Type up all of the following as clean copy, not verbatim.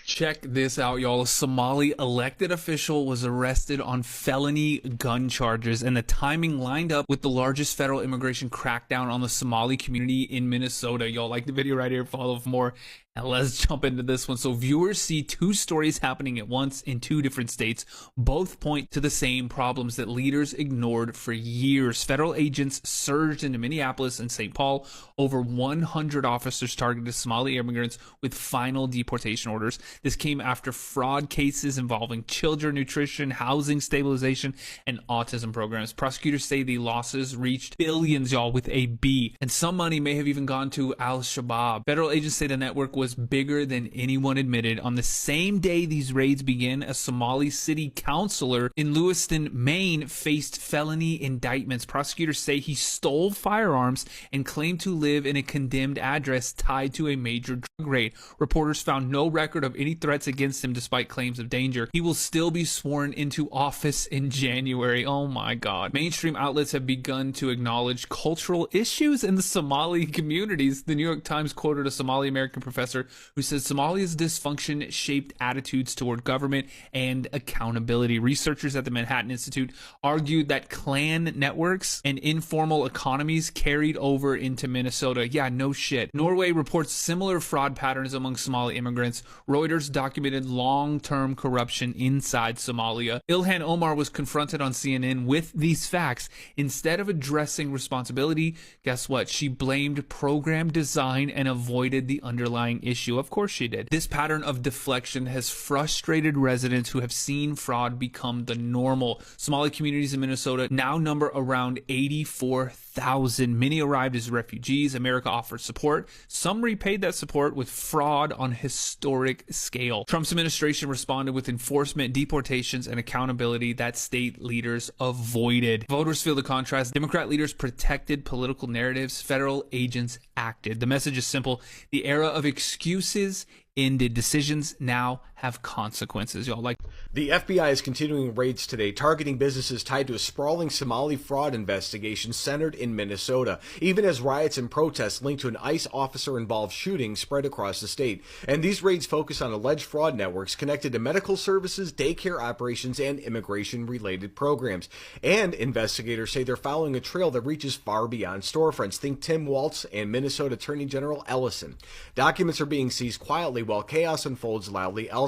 Check this out, y'all. A Somali elected official was arrested on felony gun charges, and the timing lined up with the largest federal immigration crackdown on the Somali community in Minnesota. Y'all like the video right here, follow for more. Now let's jump into this one. So viewers see two stories happening at once in two different states. Both point to the same problems that leaders ignored for years. Federal agents surged into Minneapolis and St. Paul. Over 100 officers targeted Somali immigrants with final deportation orders. This came after fraud cases involving children nutrition, housing stabilization, and autism programs. Prosecutors say the losses reached billions, y'all, with a B. And some money may have even gone to Al-Shabaab. Federal agents say the network was bigger than anyone admitted. On the same day these raids began, a Somali city councilor in Lewiston, Maine, faced felony indictments. Prosecutors say he stole firearms and claimed to live in a condemned address tied to a major drug raid. Reporters found no record of any threats against him despite claims of danger. He will still be sworn into office in January. Oh my God. Mainstream outlets have begun to acknowledge cultural issues in the Somali communities. The New York Times quoted a Somali American professor who says Somalia's dysfunction shaped attitudes toward government and accountability. Researchers at the Manhattan Institute argued that clan networks and informal economies carried over into Minnesota. Yeah, no shit. Norway reports similar fraud patterns among Somali immigrants. Reuters documented long-term corruption inside Somalia. Ilhan Omar was confronted on CNN with these facts. Instead of addressing responsibility, guess what? She blamed program design and avoided the underlying issue. Of course she did. This pattern of deflection has frustrated residents who have seen fraud become the normal. Somali communities in Minnesota now number around 84,000. Many arrived as refugees. America offered support. Some repaid that support with fraud on historic scale. Trump's administration responded with enforcement, deportations, and accountability that state leaders avoided. Voters feel the contrast. Democrat leaders protected political narratives. Federal agents acted. The message is simple. The era of excuses ended. Decisions now have consequences, y'all. Like, the FBI is continuing raids today, targeting businesses tied to a sprawling Somali fraud investigation centered in Minnesota, even as riots and protests linked to an ICE officer-involved shooting spread across the state. And these raids focus on alleged fraud networks connected to medical services, daycare operations, and immigration-related programs. And investigators say they're following a trail that reaches far beyond storefronts. Think Tim Walz and Minnesota Attorney General Ellison. Documents are being seized quietly while chaos unfolds loudly elsewhere.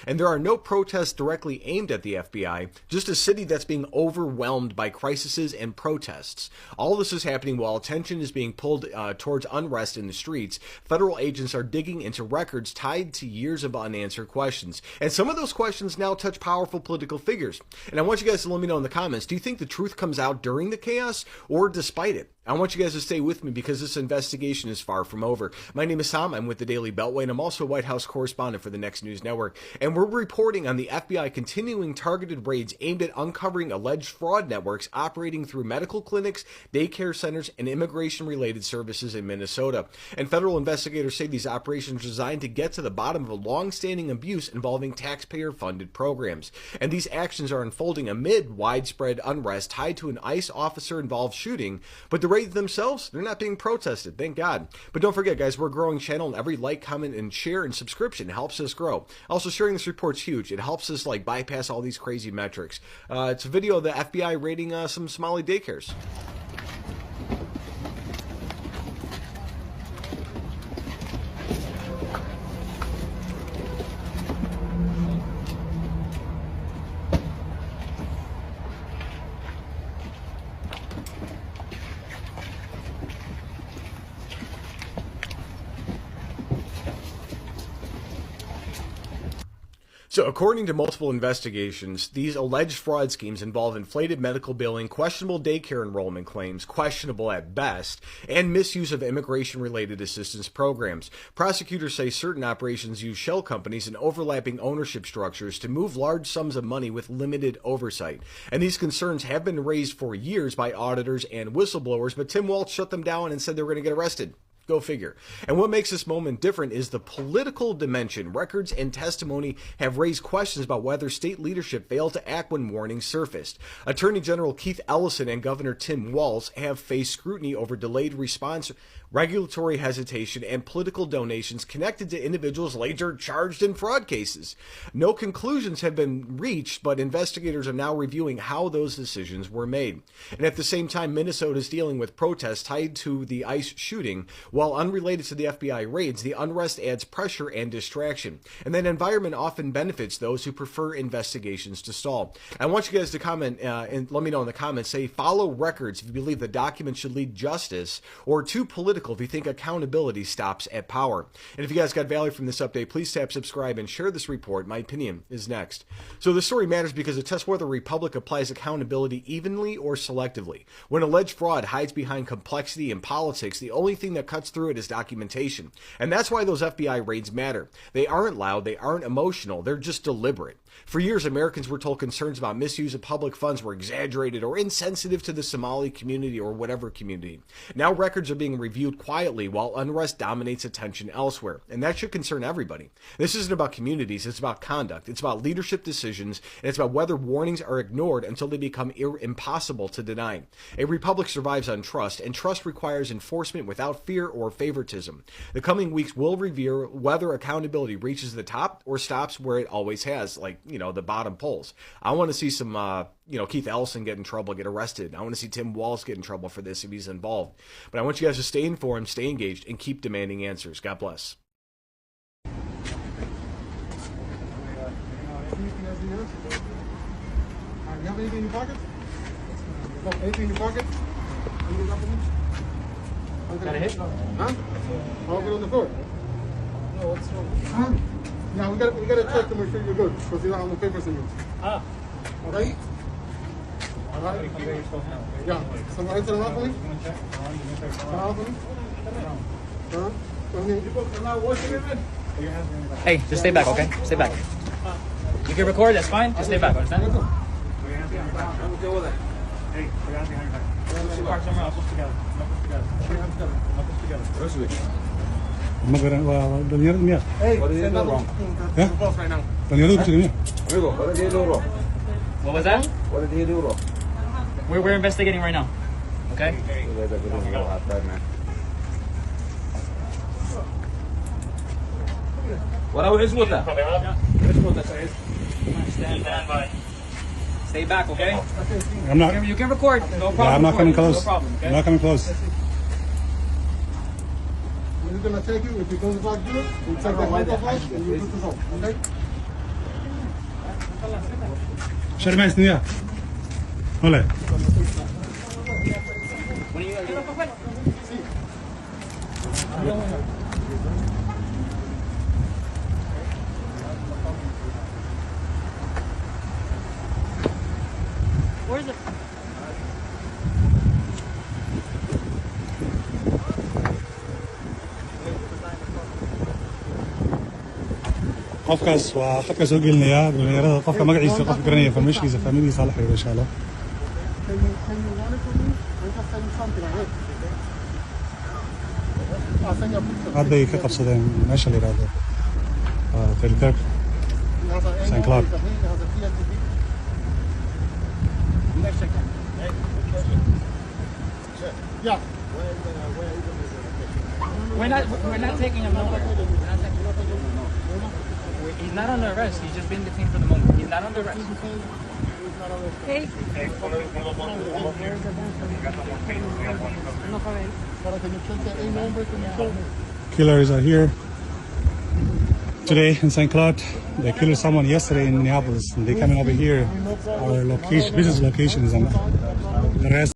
And there are no protests directly aimed at the FBI, just a city that's being overwhelmed by crises and protests. All this is happening while attention is being pulled towards unrest in the streets. Federal agents are digging into records tied to years of unanswered questions. And some of those questions now touch powerful political figures. And I want you guys to let me know in the comments, do you think the truth comes out during the chaos or despite it? I want you guys to stay with me because this investigation is far from over. My name is Sam. I'm with the Daily Beltway, and I'm also a White House correspondent for the Next News Network. And we're reporting on the FBI continuing targeted raids aimed at uncovering alleged fraud networks operating through medical clinics, daycare centers, and immigration-related services in Minnesota. And federal investigators say these operations are designed to get to the bottom of a long-standing abuse involving taxpayer-funded programs. And these actions are unfolding amid widespread unrest tied to an ICE officer-involved shooting, but the raids themselves, they're not being protested, thank God. But don't forget, guys, we're a growing channel, and every like, comment, and share and subscription helps us grow. Also, sharing this report's huge. It helps us bypass all these crazy metrics. It's a video of the FBI raiding some Somali daycares. So according to multiple investigations, these alleged fraud schemes involve inflated medical billing, questionable daycare enrollment claims, questionable at best, and misuse of immigration-related assistance programs. Prosecutors say certain operations use shell companies and overlapping ownership structures to move large sums of money with limited oversight. And these concerns have been raised for years by auditors and whistleblowers, but Tim Walz shut them down and said they were going to get arrested. Go figure. And what makes this moment different is the political dimension. Records and testimony have raised questions about whether state leadership failed to act when warnings surfaced. Attorney General Keith Ellison and Governor Tim Walz have faced scrutiny over delayed response regulatory hesitation, and political donations connected to individuals later charged in fraud cases. No conclusions have been reached, but investigators are now reviewing how those decisions were made. And at the same time, Minnesota is dealing with protests tied to the ICE shooting. While unrelated to the FBI raids, the unrest adds pressure and distraction. And that environment often benefits those who prefer investigations to stall. I want you guys to comment and let me know in the comments. Say, follow records if you believe the documents should lead justice, or too political if you think accountability stops at power. And if you guys got value from this update, please tap subscribe and share this report. My opinion is next. So the story matters because it tests whether the Republic applies accountability evenly or selectively. When alleged fraud hides behind complexity and politics, the only thing that cuts through it is documentation. And that's why those FBI raids matter. They aren't loud, they aren't emotional, they're just deliberate. For years, Americans were told concerns about misuse of public funds were exaggerated or insensitive to the Somali community or whatever community. Now records are being reviewed quietly while unrest dominates attention elsewhere. And that should concern everybody. This isn't about communities, it's about conduct. It's about leadership decisions, and it's about whether warnings are ignored until they become impossible to deny. A republic survives on trust, and trust requires enforcement without fear or favoritism. The coming weeks will reveal whether accountability reaches the top or stops where it always has, like, the bottom polls. I want to see some, Keith Ellison get in trouble, get arrested. I want to see Tim Walz get in trouble for this if he's involved. But I want you guys to stay informed, stay engaged, and keep demanding answers. God bless. You have anything in your pocket? No, anything in your pocket? Got a hit? Huh? I'll get on the floor. No, what's wrong? Yeah, we gotta check to make sure you're good, because you don't have no papers in you. Ah. Alright? Alright? Yeah. Somebody turn it off for me? Turn it off for me? Hey, just stay back, okay? Stay back. You can record, that's fine. Just stay back, understand? Okay with that. Hey, put your hands behind your back. Let's park somewhere else. Let's together. Let's together. Hey, send that wrong. Yeah? The boss right now. What was that? What did he do wrong? We're investigating right now. Okay? What is with that? Stand by. Stay back, okay? I'm not. You can record. No problem. I'm not coming close. No problem, okay? I'm not coming close. We're gonna take you. If it goes back good, we check the handcuff off and you put this on. Okay? Shut my sneer. Ole. When are you gonna do it? Where's it? qofkaas waa khadka soo gelinaya dhalinyarada qofka magaciisa qof garanaya farmashiisa familigiisa la xiriiro insha Allah. Can you run it for me? I just send you something like that. I'll send you a picture. hadday ka qabsadeen meesha la yiraahdo Telkerk It has a St. Cloud. It has a PSTV. Next check. Yeah. We're not taking him nowhere. He's not under arrest. He's just been detained for the moment. He's not under arrest. Hey. Killers are here today in St. Cloud. They killed someone yesterday in Minneapolis. And they're coming over here. Our location, business location is on the rest.